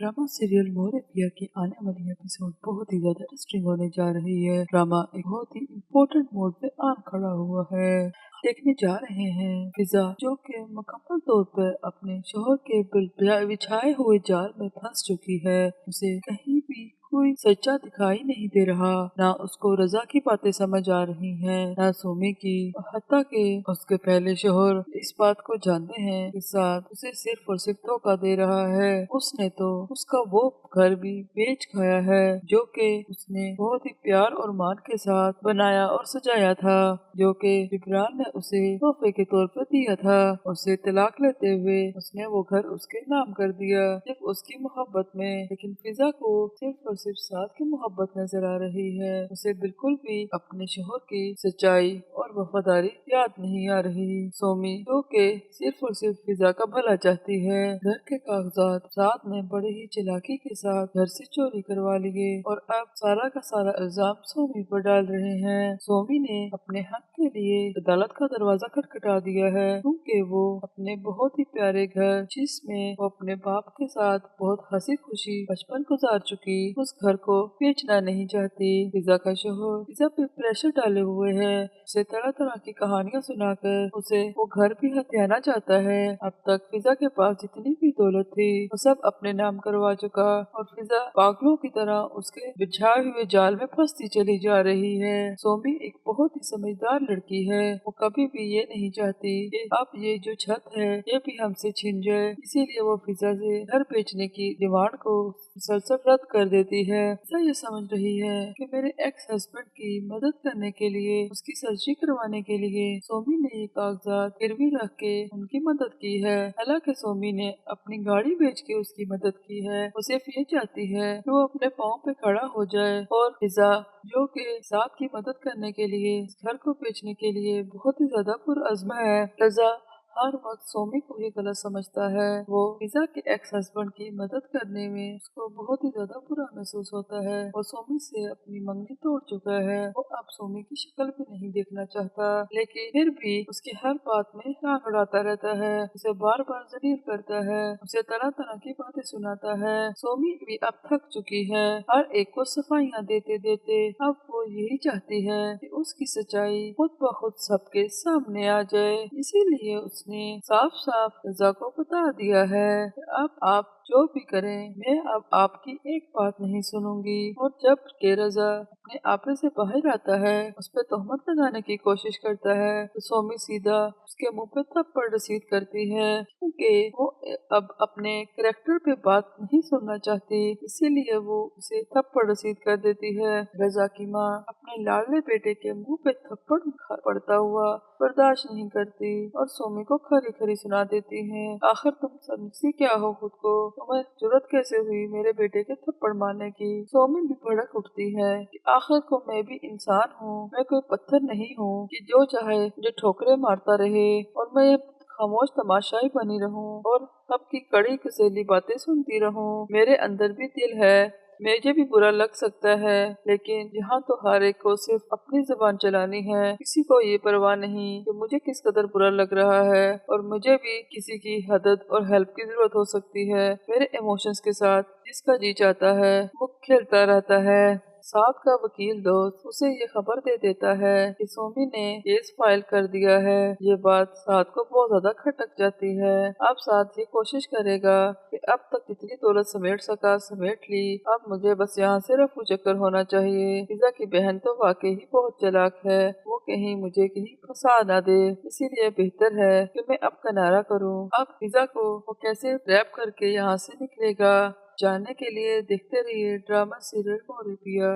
Drama serial मोरेपिया की आने वाली एपिसोड बहुत ही ज्यादा इंटरेस्टिंग होने जा रही है। ड्रामा एक बहुत ही इम्पोर्टेंट मोड पे आन खड़ा हुआ है। देखने जा रहे हैं फिजा जो कि मुकम्मल तौर पर अपने शोहर के बिछाए हुए जाल में फंस चुकी है। उसे कहीं भी कोई सच्चा दिखाई नहीं दे रहा, ना उसको रजा की बातें समझ आ रही हैं, ना सोमी की। हत्ता के उसके पहले शोहर इस बात को जानते हैं कि साथ उसे सिर्फ और सिर्फ धोखा दे रहा है। उसने तो उसका वो घर भी बेच खाया है जो कि उसने बहुत ही प्यार और मान के साथ बनाया और सजाया था, जो कि इब्रान ने उसे तोहफे के तौर पर दिया था। उसे तलाक लेते हुए उसने वो घर उसके नाम कर दिया सिर्फ उसकी मोहब्बत में। लेकिन फिजा को सिर्फ और सिर्फ साथ की मोहब्बत नजर आ रही है। उसे बिल्कुल भी अपने शोहर की सच्चाई और वफादारी याद नहीं आ रही। सोमी जो के सिर्फ और सिर्फ फिजा का भला चाहती है, घर के कागजात साथ में बड़े ही चालाकी के साथ घर से चोरी करवा लिए और अब सारा का सारा इल्जाम सोमी पर डाल रहे हैं। सोमी ने अपने हक के लिए अदालत का दरवाजा खटखटा दिया है, क्योंकि वो अपने बहुत ही प्यारे घर जिसमें वो अपने बाप के साथ बहुत हंसी खुशी बचपन गुजार चुकी, उस घर को बेचना नहीं चाहती। फिजा का शोहर फिजा पे प्रेशर डाले हुए है, उसे तरह तरह की कहानियां सुनाकर उसे वो घर भी हथियाना चाहता है। अब तक फिजा के पास जितनी भी दौलत थी वो सब अपने नाम करवा चुका और फिजा पागलों की तरह उसके बिछाए हुए जाल में फंसती चली जा रही है। सोमी एक बहुत ही समझदार लड़की है, वो कभी भी ये नहीं चाहती कि अब ये जो छत है ये भी हमसे छिन जाए, इसीलिए वो फिजा से घर बेचने की डिमांड को मुसलसल रद्द कर देती है। फिजा ये समझ रही है कि मेरे एक्स हस्बैंड की मदद करने के लिए, उसकी सर्जरी करवाने के लिए सोमी ने ये कागजात गिरवी रख के उनकी मदद की है। हालांकि सोमी ने अपनी गाड़ी बेच के उसकी मदद की है। वो सिर्फ ये चाहती है कि वो अपने पाँव पे खड़ा हो जाए। और फिजा जो कि साथ की मदद करने के लिए इस घर को बेचने के लिए बहुत ही ज्यादा पुरअज़्म है। रजा हर वक्त सोमी को ही गलत समझता है। वो फिजा के एक्स हस्बैंड की मदद करने में उसको बहुत ही ज्यादा बुरा महसूस होता है। वो सोमी से अपनी मंगनी तोड़ चुका है। वो अब सोमी की शक्ल भी नहीं देखना चाहता, लेकिन फिर भी उसकी हर बात में राग उड़ाता रहता है, उसे बार बार जलील करता है, उसे तरह तरह की बातें सुनाता है। सोमी भी अब थक चुकी है, हर एक को सफाइयाँ देते देते। अब वो यही चाहती है कि उसकी सच्चाई खुद ब खुद सबके सामने आ जाए, इसीलिए उसने साफ साफ रजा को बता दिया है कि अब आप जो भी करें मैं अब आपकी एक बात नहीं सुनूंगी। और जब के रजा अपने आपे से बाहर आता है, उस पर तोहमत लगाने की कोशिश करता है, तो सोमी सीधा उसके मुंह पे थप्पड़ रसीद करती है, क्योंकि वो अब अपने करेक्टर पे बात नहीं सुनना चाहती, इसीलिए वो उसे थप्पड़ रसीद कर देती है। रजा की माँ अपने लाडले बेटे के मुंह पे थप्पड़ पड़ता हुआ बर्दाश्त नहीं करती और सोमी को खरी खरी सुना देती है, आखिर तुम समझती क्या हो खुद को, तुम्हें जरूरत कैसे हुई मेरे बेटे के थप्पड़ मारने की। सोमी भी भड़क उठती है कि आखिर को मैं भी इंसान हूँ, मैं कोई पत्थर नहीं हूँ कि जो चाहे मुझे ठोकरे मारता रहे और मैं खामोश तमाशाई बनी रहूं और सबकी कड़ी कुसेली बातें सुनती रहूं। मेरे अंदर भी दिल है, मुझे भी बुरा लग सकता है, लेकिन यहाँ तो हर एक को सिर्फ अपनी जुबान चलानी है, किसी को ये परवाह नहीं कि मुझे किस कदर बुरा लग रहा है और मुझे भी किसी की मदद और हेल्प की जरूरत हो सकती है। मेरे इमोशंस के साथ जिसका जी चाहता है वो खेलता रहता है। साथ का वकील दोस्त उसे ये खबर दे देता है कि सोमी ने केस फाइल कर दिया है। ये बात साथ को बहुत ज्यादा खटक जाती है। अब साथ ये कोशिश करेगा कि अब तक जितनी दौलत समेट सका समेट ली, अब मुझे बस यहाँ से रफू चक्कर होना चाहिए। फिजा की बहन तो वाकई ही बहुत चालाक है, वो कहीं मुझे कहीं फंसा ना दे, इसीलिए बेहतर है कि मैं अब किनारा करूँ। अब फिजा को वो कैसे रैप करके यहाँ से निकलेगा, जानने के लिए देखते रहिए ड्रामा सीरियल मोरेपिया।